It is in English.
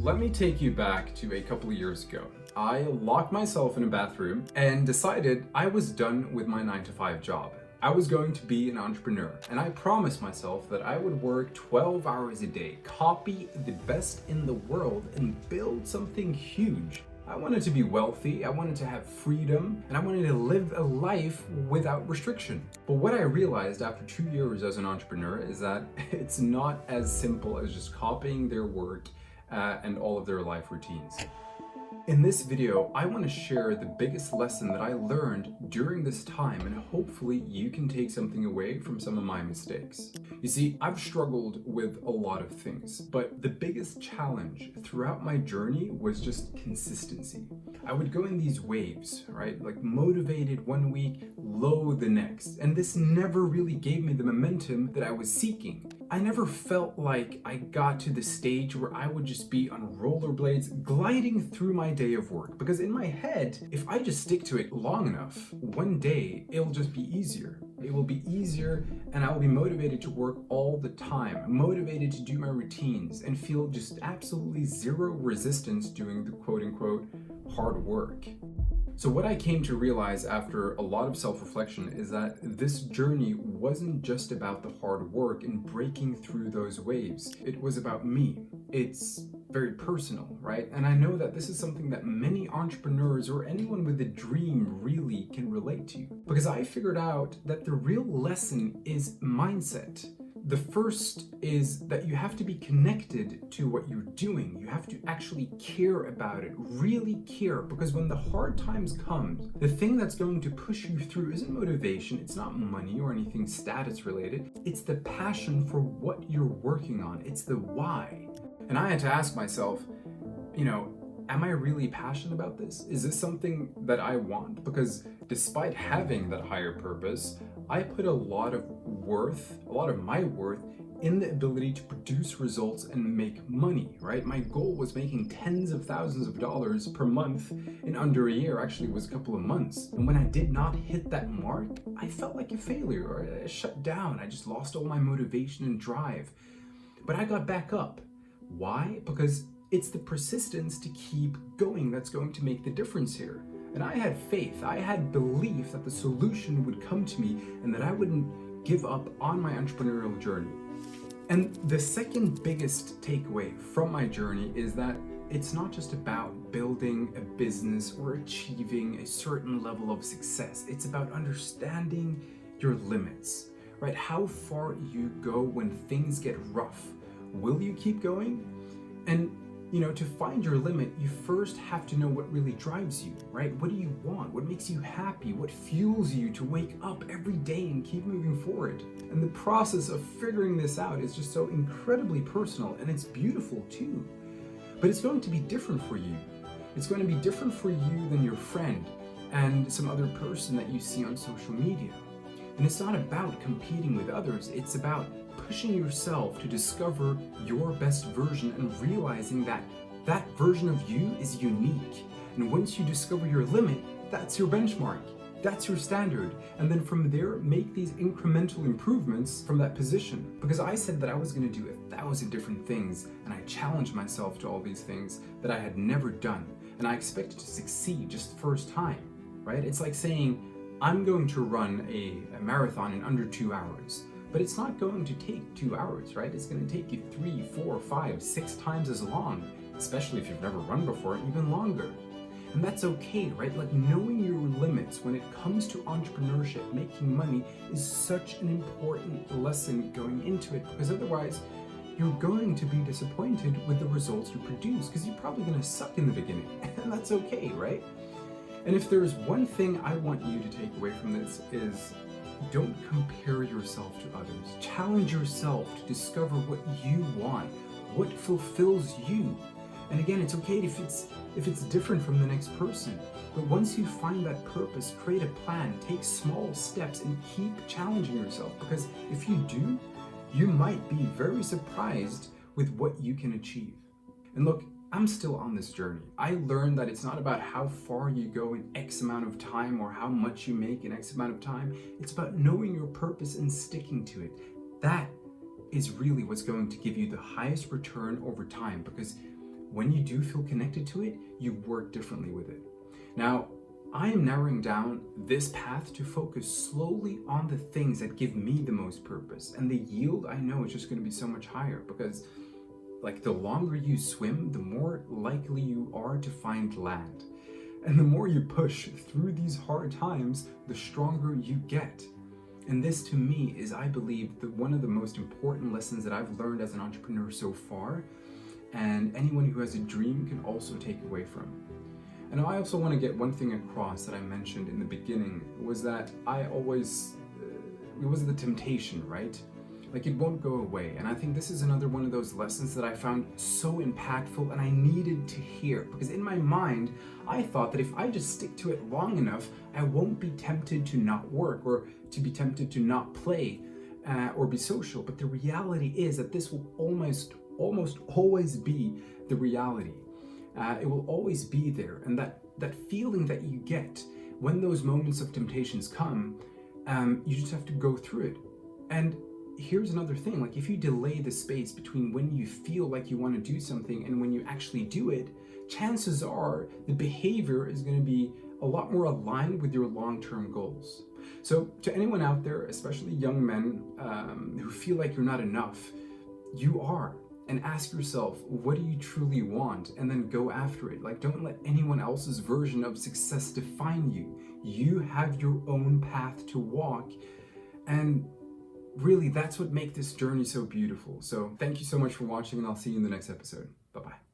Let me take you back to a couple of years ago. I locked myself in a bathroom and decided I was done with my 9-to-5 job. I was going to be an entrepreneur, and I promised myself that I would work 12 hours a day, copy the best in the world, and build something huge. I wanted to be wealthy, I wanted to have freedom, and I wanted to live a life without restriction. But what I realized after 2 years as an entrepreneur is that it's not as simple as just copying their work and all of their life routines. In this video, I want to share the biggest lesson that I learned during this time, and hopefully you can take something away from some of my mistakes. You see, I've struggled with a lot of things, but the biggest challenge throughout my journey was just consistency. I would go in these waves, right? Like motivated one week, low the next. And this never really gave me the momentum that I was seeking. I never felt like I got to the stage where I would just be on rollerblades gliding through my day of work. Because in my head, if I just stick to it long enough, one day it'll just be easier. It will be easier and I will be motivated to work all the time, motivated to do my routines and feel just absolutely zero resistance doing the quote unquote hard work. So what I came to realize after a lot of self-reflection is that this journey wasn't just about the hard work and breaking through those waves. It was about me. It's very personal, right? And I know that this is something that many entrepreneurs or anyone with a dream really can relate to. Because I figured out that the real lesson is mindset. The first is that you have to be connected to what you're doing. You have to actually care about it, really care, because when the hard times come, the thing that's going to push you through isn't motivation, it's not money or anything status related. It's the passion for what you're working on. It's the why. And I had to ask myself, am I really passionate about this? Is this something that I want? Because despite having that higher purpose, I put a lot of my worth in the ability to produce results and make money, right? My goal was making tens of thousands of dollars per month in under a year. Actually, it was a couple of months. And when I did not hit that mark, I felt like a failure, or I shut down. I just lost all my motivation and drive. But I got back up. Why? Because it's the persistence to keep going that's going to make the difference here. And I had faith, I had belief that the solution would come to me and that I wouldn't give up on my entrepreneurial journey. And the second biggest takeaway from my journey is that it's not just about building a business or achieving a certain level of success. It's about understanding your limits, right? How far you go when things get rough. Will you keep going? And to find your limit, you first have to know what really drives you, right? What do you want? What makes you happy? What fuels you to wake up every day and keep moving forward? And the process of figuring this out is just so incredibly personal, and it's beautiful too. But it's going to be different for you. It's going to be different for you than your friend and some other person that you see on social media. And it's not about competing with others, it's about pushing yourself to discover your best version and realizing that that version of you is unique. And once you discover your limit, that's your benchmark, that's your standard. And then from there, make these incremental improvements from that position. Because I said that I was going to do 1,000 different things, and I challenged myself to all these things that I had never done. And I expected to succeed just the first time, right? It's like saying, I'm going to run a marathon in under 2 hours. But it's not going to take 2 hours, right? It's going to take you 3, 4, 5, 6 times as long, especially if you've never run before, even longer. And that's okay, right? Like knowing your limits when it comes to entrepreneurship, making money, is such an important lesson going into it, because otherwise you're going to be disappointed with the results you produce, because you're probably going to suck in the beginning, and that's okay, right? And if there's one thing I want you to take away from this is, don't compare yourself to others. Challenge yourself to discover what you want, what fulfills you. And again, it's okay if it's different from the next person. But once you find that purpose, create a plan, take small steps, and keep challenging yourself. Because if you do, you might be very surprised with what you can achieve. And look, I'm still on this journey. I learned that it's not about how far you go in X amount of time or how much you make in X amount of time. It's about knowing your purpose and sticking to it. That is really what's going to give you the highest return over time, because when you do feel connected to it, you work differently with it. Now, I am narrowing down this path to focus slowly on the things that give me the most purpose, and the yield, I know, is just going to be so much higher, because like the longer you swim, the more likely you are to find land. And the more you push through these hard times, the stronger you get. And this to me is, I believe, one of the most important lessons that I've learned as an entrepreneur so far, and anyone who has a dream can also take away from. And I also want to get one thing across that I mentioned in the beginning, was that it was the temptation, right? Like, it won't go away. And I think this is another one of those lessons that I found so impactful and I needed to hear, because in my mind, I thought that if I just stick to it long enough, I won't be tempted to not work, or to be tempted to not play, or be social. But the reality is that this will almost always be the reality. It will always be there. And that feeling that you get when those moments of temptations come, you just have to go through it. And here's another thing, like, if you delay the space between when you feel like you want to do something and when you actually do it, chances are the behavior is going to be a lot more aligned with your long-term goals. So to anyone out there, especially young men who feel like you're not enough, you are. And ask yourself, what do you truly want? And then go after it. Like, don't let anyone else's version of success define you. You have your own path to walk. And really, that's what makes this journey so beautiful. So thank you so much for watching, and I'll see you in the next episode. Bye-bye.